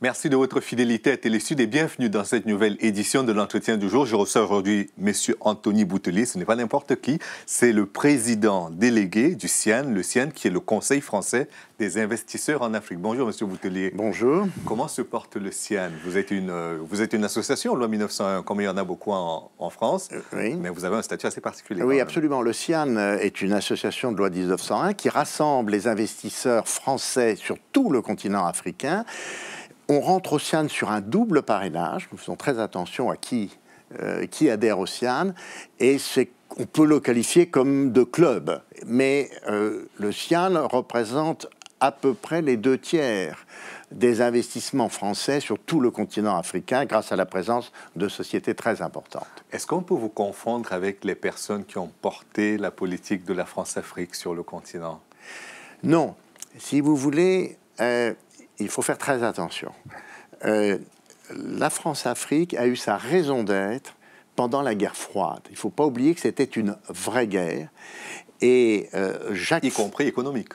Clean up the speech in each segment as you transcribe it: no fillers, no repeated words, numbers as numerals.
Merci de votre fidélité à Télésud et bienvenue dans cette nouvelle édition de l'entretien du jour. Je reçois aujourd'hui M. Anthony Boutelier. Ce n'est pas n'importe qui, c'est le président délégué du CIAN, le CIAN qui est le Conseil français des investisseurs en Afrique. Bonjour M. Boutelier. Bonjour. Comment se porte le CIAN? Vous êtes une association, loi 1901, comme il y en a beaucoup en France, oui. Mais vous avez un statut assez particulier. Oui, absolument. Le CIAN est une association de loi 1901 qui rassemble les investisseurs français sur tout le continent africain. On rentre au CIAN sur un double parrainage. Nous faisons très attention à qui adhère au CIAN. Et on peut le qualifier comme de club. Mais le CIAN représente à peu près les 2/3 des investissements français sur tout le continent africain grâce à la présence de sociétés très importantes. Est-ce qu'on peut vous confondre avec les personnes qui ont porté la politique de la France-Afrique sur le continent? Non. Si vous voulez... il faut faire très attention. La France-Afrique a eu sa raison d'être pendant la guerre froide. Il ne faut pas oublier que c'était une vraie guerre. Et y compris économique.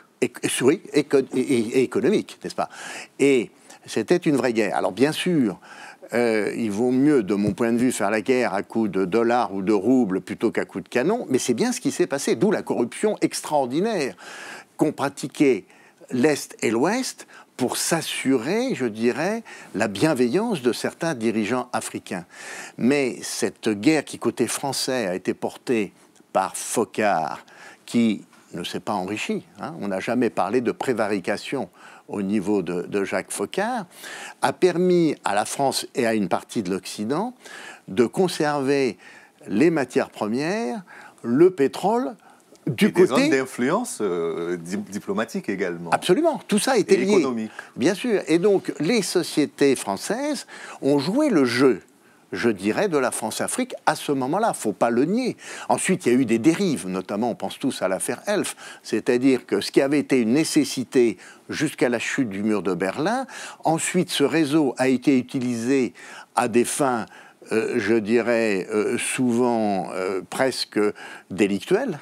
Oui, et économique, n'est-ce pas? Et c'était une vraie guerre. Alors bien sûr, il vaut mieux, de mon point de vue, faire la guerre à coups de dollars ou de roubles plutôt qu'à coups de canon. Mais c'est bien ce qui s'est passé, d'où la corruption extraordinaire qu'ont pratiquée l'Est et l'Ouest pour s'assurer, je dirais, la bienveillance de certains dirigeants africains. Mais cette guerre qui, côté français, a été portée par Foccart, qui ne s'est pas enrichi, hein, on n'a jamais parlé de prévarication au niveau de Jacques Foccart, a permis à la France et à une partie de l'Occident de conserver les matières premières, le pétrole, des zones d'influence diplomatique également. Absolument, tout ça a été lié. Économique. Bien sûr. Et donc, les sociétés françaises ont joué le jeu, je dirais, de la France-Afrique à ce moment-là. Il ne faut pas le nier. Ensuite, il y a eu des dérives, notamment, on pense tous à l'affaire Elf. C'est-à-dire que ce qui avait été une nécessité jusqu'à la chute du mur de Berlin, ensuite, ce réseau a été utilisé à des fins, je dirais, souvent presque délictuelles.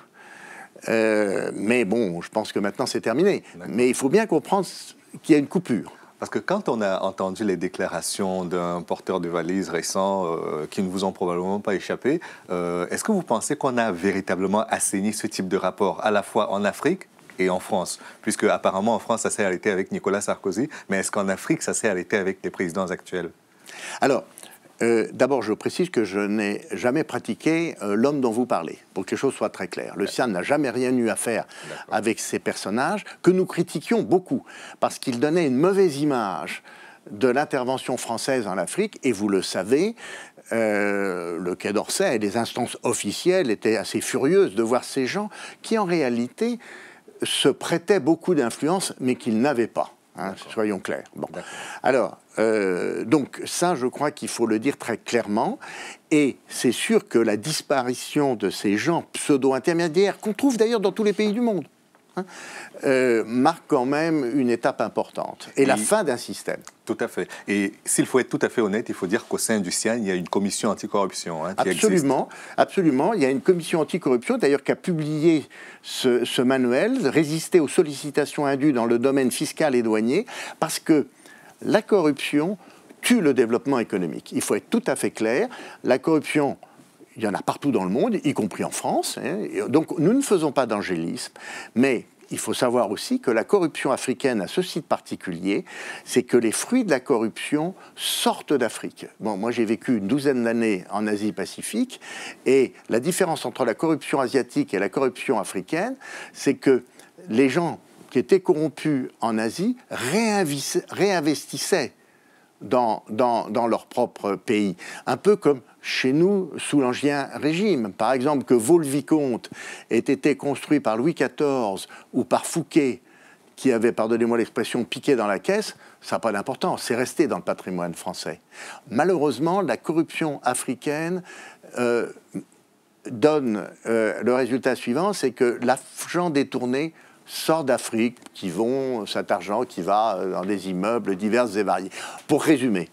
Mais bon, je pense que maintenant c'est terminé. Mais il faut bien comprendre qu'il y a une coupure. Parce que quand on a entendu les déclarations d'un porteur de valises récent qui ne vous ont probablement pas échappé, est-ce que vous pensez qu'on a véritablement assaini ce type de rapport à la fois en Afrique et en France? Puisque apparemment en France ça s'est arrêté avec Nicolas Sarkozy, mais est-ce qu'en Afrique ça s'est arrêté avec les présidents actuels? Alors, d'abord, je précise que je n'ai jamais pratiqué l'homme dont vous parlez, pour que les choses soient très claires. Le CIAN n'a jamais rien eu à faire avec ces personnages, que nous critiquions beaucoup, parce qu'ils donnaient une mauvaise image de l'intervention française en Afrique, et vous le savez, le Quai d'Orsay et les instances officielles étaient assez furieuses de voir ces gens qui, en réalité, se prêtaient beaucoup d'influence, mais qu'ils n'avaient pas. Hein, soyons clairs. Bon. Alors, donc ça, je crois qu'il faut le dire très clairement. Et c'est sûr que la disparition de ces gens pseudo-intermédiaires, qu'on trouve d'ailleurs dans tous les pays du monde, hein, marque quand même une étape importante. Et la fin d'un système. Tout à fait. Et s'il faut être tout à fait honnête, il faut dire qu'au sein du CIAN, il y a une commission anticorruption qui absolument, existe. Absolument. Il y a une commission anticorruption, d'ailleurs, qui a publié ce manuel, Résister aux sollicitations indues dans le domaine fiscal et douanier, parce que la corruption tue le développement économique. Il faut être tout à fait clair. La corruption, il y en a partout dans le monde, y compris en France. Hein. Donc, nous ne faisons pas d'angélisme, mais il faut savoir aussi que la corruption africaine a ceci de particulier, c'est que les fruits de la corruption sortent d'Afrique. Bon, moi j'ai vécu une douzaine d'années en Asie-Pacifique, et la différence entre la corruption asiatique et la corruption africaine, c'est que les gens qui étaient corrompus en Asie réinvestissaient dans leur propre pays. Un peu comme chez nous, sous l'Ancien Régime. Par exemple, que Vaux-le-Vicomte ait été construit par Louis XIV ou par Fouquet, qui avait, pardonnez-moi l'expression, piqué dans la caisse, ça n'a pas d'importance. C'est resté dans le patrimoine français. Malheureusement, la corruption africaine donne le résultat suivant, c'est que l'argent détourné sort d'Afrique, cet argent qui va dans des immeubles divers et variés. Pour résumer,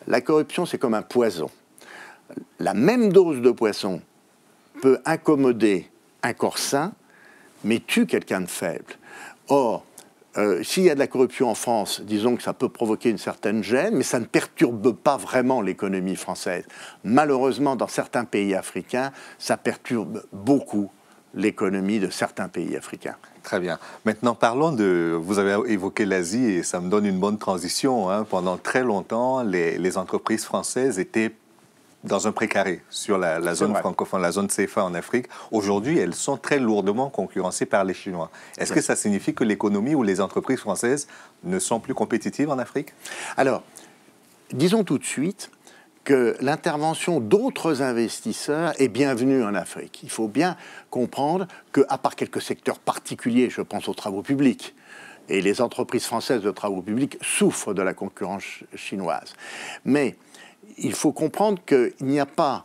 la corruption, c'est comme un poison. la même dose de poisson peut incommoder un corps sain, mais tue quelqu'un de faible. Or, s'il y a de la corruption en France, disons que ça peut provoquer une certaine gêne, mais ça ne perturbe pas vraiment l'économie française. Malheureusement, dans certains pays africains, ça perturbe beaucoup l'économie de certains pays africains. Très bien. Maintenant, parlons de... Vous avez évoqué l'Asie et ça me donne une bonne transition. Hein. Pendant très longtemps, les entreprises françaises étaient dans un précaré sur la zone francophone, la zone CFA en Afrique. Aujourd'hui, elles sont très lourdement concurrencées par les Chinois. Est-ce que ça signifie que l'économie ou les entreprises françaises ne sont plus compétitives en Afrique? Alors, disons tout de suite que l'intervention d'autres investisseurs est bienvenue en Afrique. Il faut bien comprendre qu'à part quelques secteurs particuliers, je pense aux travaux publics, et les entreprises françaises de travaux publics souffrent de la concurrence chinoise. Mais il faut comprendre qu'il n'y a pas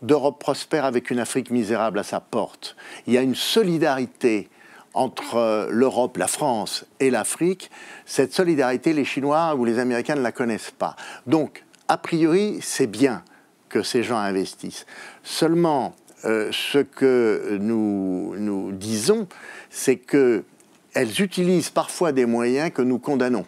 d'Europe prospère avec une Afrique misérable à sa porte. Il y a une solidarité entre l'Europe, la France et l'Afrique. Cette solidarité, les Chinois ou les Américains ne la connaissent pas. Donc, a priori, c'est bien que ces gens investissent. Seulement, ce que nous disons, c'est qu'elles utilisent parfois des moyens que nous condamnons.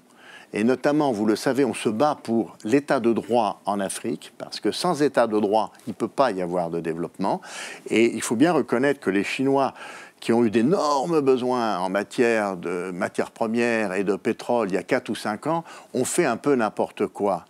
Et notamment, vous le savez, on se bat pour l'état de droit en Afrique, parce que sans état de droit, il ne peut pas y avoir de développement. Et il faut bien reconnaître que les Chinois, qui ont eu d'énormes besoins en matière de matières premières et de pétrole il y a 4 ou 5 ans, ont fait un peu n'importe quoi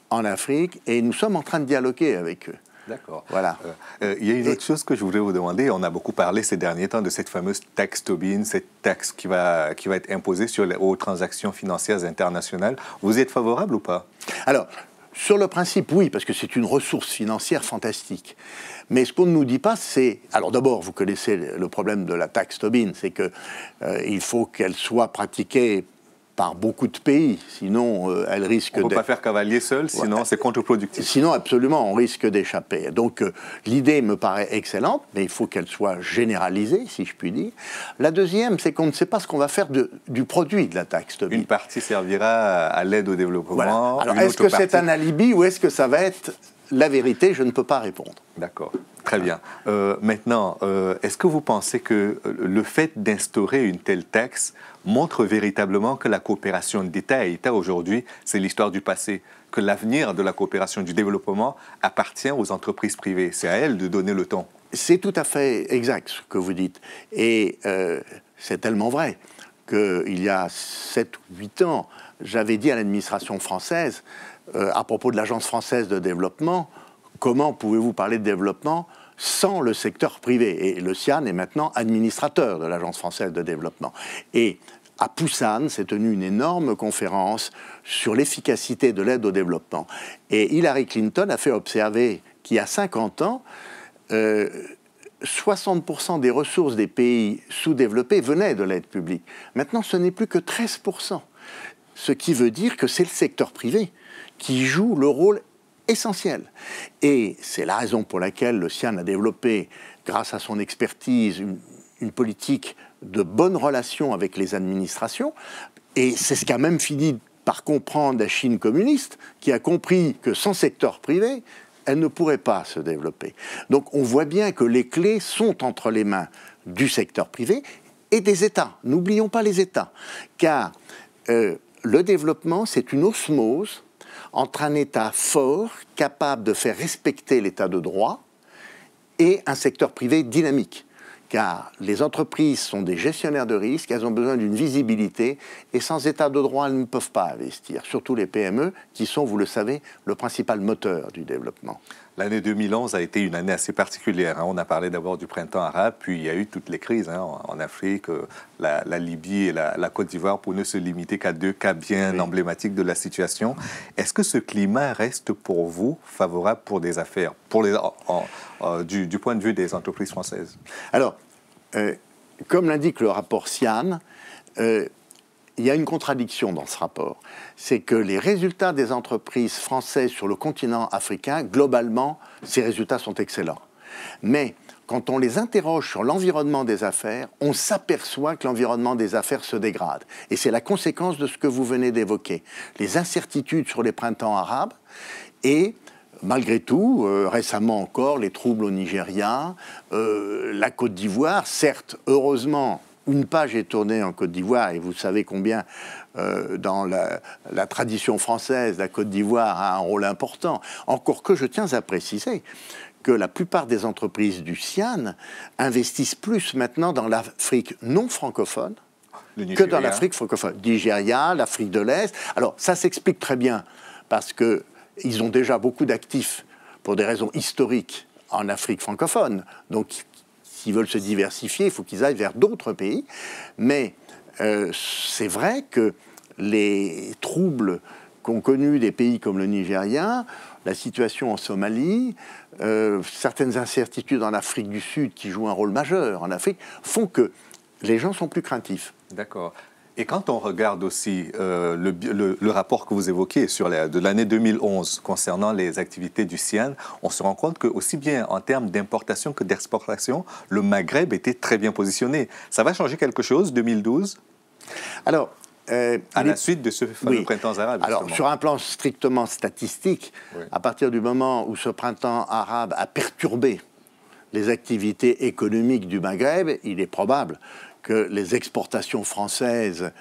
en Afrique, et nous sommes en train de dialoguer avec eux. D'accord. Voilà. Il y a une autre chose que je voulais vous demander. On a beaucoup parlé ces derniers temps de cette fameuse taxe Tobin, cette taxe qui va être imposée aux transactions financières internationales. Vous y êtes favorable ou pas? Alors, sur le principe, oui, parce que c'est une ressource financière fantastique. Mais ce qu'on ne nous dit pas, c'est... Alors d'abord, vous connaissez le problème de la taxe Tobin, c'est qu'il faut qu'elle soit pratiquée par beaucoup de pays, sinon elle risque... On ne peut pas faire cavalier seul, sinon c'est contre-productif. Sinon, absolument, on risque d'échapper. Donc l'idée me paraît excellente, mais il faut qu'elle soit généralisée, si je puis dire. La deuxième, c'est qu'on ne sait pas ce qu'on va faire du produit de la taxe Tobin. Une partie servira à l'aide au développement. Voilà. Alors est-ce que c'est un alibi ou est-ce que ça va être la vérité? Je ne peux pas répondre. D'accord. Très bien. Maintenant, est-ce que vous pensez que le fait d'instaurer une telle taxe montre véritablement que la coopération d'État à État aujourd'hui, c'est l'histoire du passé, que l'avenir de la coopération du développement appartient aux entreprises privées? C'est à elles de donner le ton. C'est tout à fait exact ce que vous dites. Et c'est tellement vrai qu'il y a 7 ou 8 ans, j'avais dit à l'administration française, à propos de l'Agence française de développement, comment pouvez-vous parler de développement sans le secteur privé? Et le CIAN est maintenant administrateur de l'Agence française de développement. Et à Pusan s'est tenue une énorme conférence sur l'efficacité de l'aide au développement. Et Hillary Clinton a fait observer qu'il y a 50 ans, 60% des ressources des pays sous-développés venaient de l'aide publique. Maintenant, ce n'est plus que 13%. Ce qui veut dire que c'est le secteur privé qui joue le rôle essentiel. Et c'est la raison pour laquelle le CIAN a développé, grâce à son expertise, une politique de bonnes relations avec les administrations. Et c'est ce qu'a même fini par comprendre la Chine communiste, qui a compris que sans secteur privé, elle ne pourrait pas se développer. Donc on voit bien que les clés sont entre les mains du secteur privé et des États. N'oublions pas les États, car le développement, c'est une osmose entre un État fort, capable de faire respecter l'État de droit, et un secteur privé dynamique. Car les entreprises sont des gestionnaires de risques, elles ont besoin d'une visibilité, et sans État de droit, elles ne peuvent pas investir. Surtout les PME, qui sont, vous le savez, le principal moteur du développement. L'année 2011 a été une année assez particulière. On a parlé d'abord du printemps arabe, puis il y a eu toutes les crises en Afrique, la Libye et la Côte d'Ivoire, pour ne se limiter qu'à 2 cas bien emblématiques de la situation. Est-ce que ce climat reste pour vous favorable pour des affaires, du point de vue des entreprises françaises? Alors, comme l'indique le rapport CIAN, il y a une contradiction dans ce rapport. C'est que les résultats des entreprises françaises sur le continent africain, globalement, ces résultats sont excellents. Mais quand on les interroge sur l'environnement des affaires, on s'aperçoit que l'environnement des affaires se dégrade. Et c'est la conséquence de ce que vous venez d'évoquer. Les incertitudes sur les printemps arabes et malgré tout, récemment encore, les troubles au Nigeria, la Côte d'Ivoire, certes, heureusement, une page est tournée en Côte d'Ivoire, et vous savez combien, dans la tradition française, la Côte d'Ivoire a un rôle important. Encore que je tiens à préciser que la plupart des entreprises du CIAN investissent plus maintenant dans l'Afrique non francophone que dans l'Afrique francophone. Nigeria, l'Afrique de l'Est. Alors, ça s'explique très bien, parce qu'ils ont déjà beaucoup d'actifs, pour des raisons historiques, en Afrique francophone. Donc, s'ils veulent se diversifier, il faut qu'ils aillent vers d'autres pays. Mais c'est vrai que les troubles qu'ont connus des pays comme le Nigeria, la situation en Somalie, certaines incertitudes en Afrique du Sud qui jouent un rôle majeur en Afrique, font que les gens sont plus craintifs. D'accord. Et quand on regarde aussi le rapport que vous évoquez de l'année 2011 concernant les activités du CIAN, on se rend compte que aussi bien en termes d'importation que d'exportation, le Maghreb était très bien positionné. Ça va changer quelque chose, 2012 ? Alors, à la suite de ce fameux printemps arabe, justement. Alors, sur un plan strictement statistique, à partir du moment où ce printemps arabe a perturbé les activités économiques du Maghreb, il est probable que les exportations françaises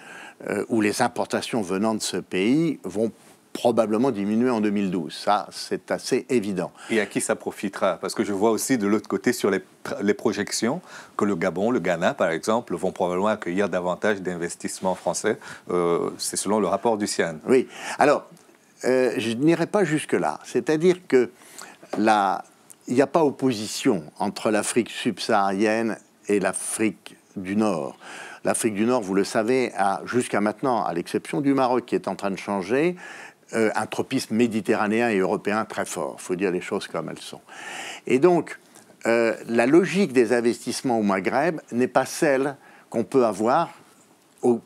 ou les importations venant de ce pays vont probablement diminuer en 2012. Ça, c'est assez évident. Et à qui ça profitera? Parce que je vois aussi de l'autre côté sur les projections que le Gabon, le Ghana, par exemple, vont probablement accueillir davantage d'investissements français. C'est selon le rapport du CIAN. Oui. Alors, je n'irai pas jusque-là. C'est-à-dire que il n'y a pas opposition entre l'Afrique subsaharienne et l'Afrique du Nord. L'Afrique du Nord, vous le savez, a jusqu'à maintenant, à l'exception du Maroc qui est en train de changer, un tropisme méditerranéen et européen très fort. Il faut dire les choses comme elles sont. Et donc, la logique des investissements au Maghreb n'est pas celle qu'on peut avoir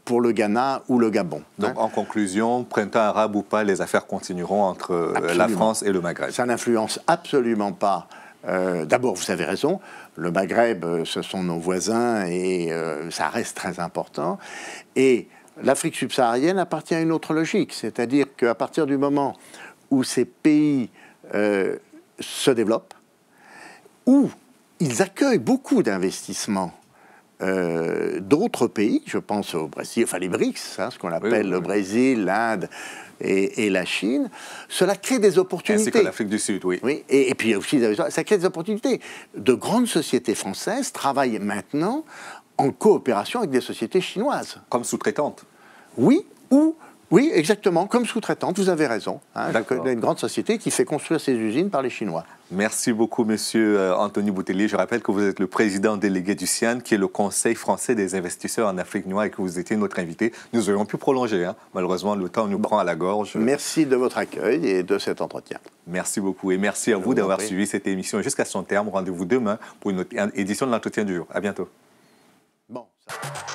pour le Ghana ou le Gabon. Donc, en conclusion, printemps arabe ou pas, les affaires continueront entre la France et le Maghreb. Ça n'influence absolument pas. D'abord, vous avez raison, le Maghreb, ce sont nos voisins et ça reste très important. Et l'Afrique subsaharienne appartient à une autre logique, c'est-à-dire qu'à partir du moment où ces pays se développent, où ils accueillent beaucoup d'investissements d'autres pays, je pense au Brésil, enfin les BRICS, hein, ce qu'on appelle le Brésil, l'Inde et la Chine, cela crée des opportunités. Ainsi que l'Afrique du Sud, oui. Oui, et puis aussi, ça crée des opportunités. De grandes sociétés françaises travaillent maintenant en coopération avec des sociétés chinoises. Comme sous-traitantes. Oui, exactement, comme sous-traitante, vous avez raison. Hein, je connais une grande société qui fait construire ses usines par les Chinois. Merci beaucoup, monsieur Anthony Boutellier. Je rappelle que vous êtes le président délégué du CIAN, qui est le Conseil français des investisseurs en Afrique noire, et que vous étiez notre invité. Nous aurions pu prolonger, hein. Malheureusement, le temps nous prend à la gorge. Merci de votre accueil et de cet entretien. Merci beaucoup, et merci à vous d'avoir suivi cette émission jusqu'à son terme. Rendez-vous demain pour une autre édition de l'Entretien du jour. À bientôt. Bon, ça...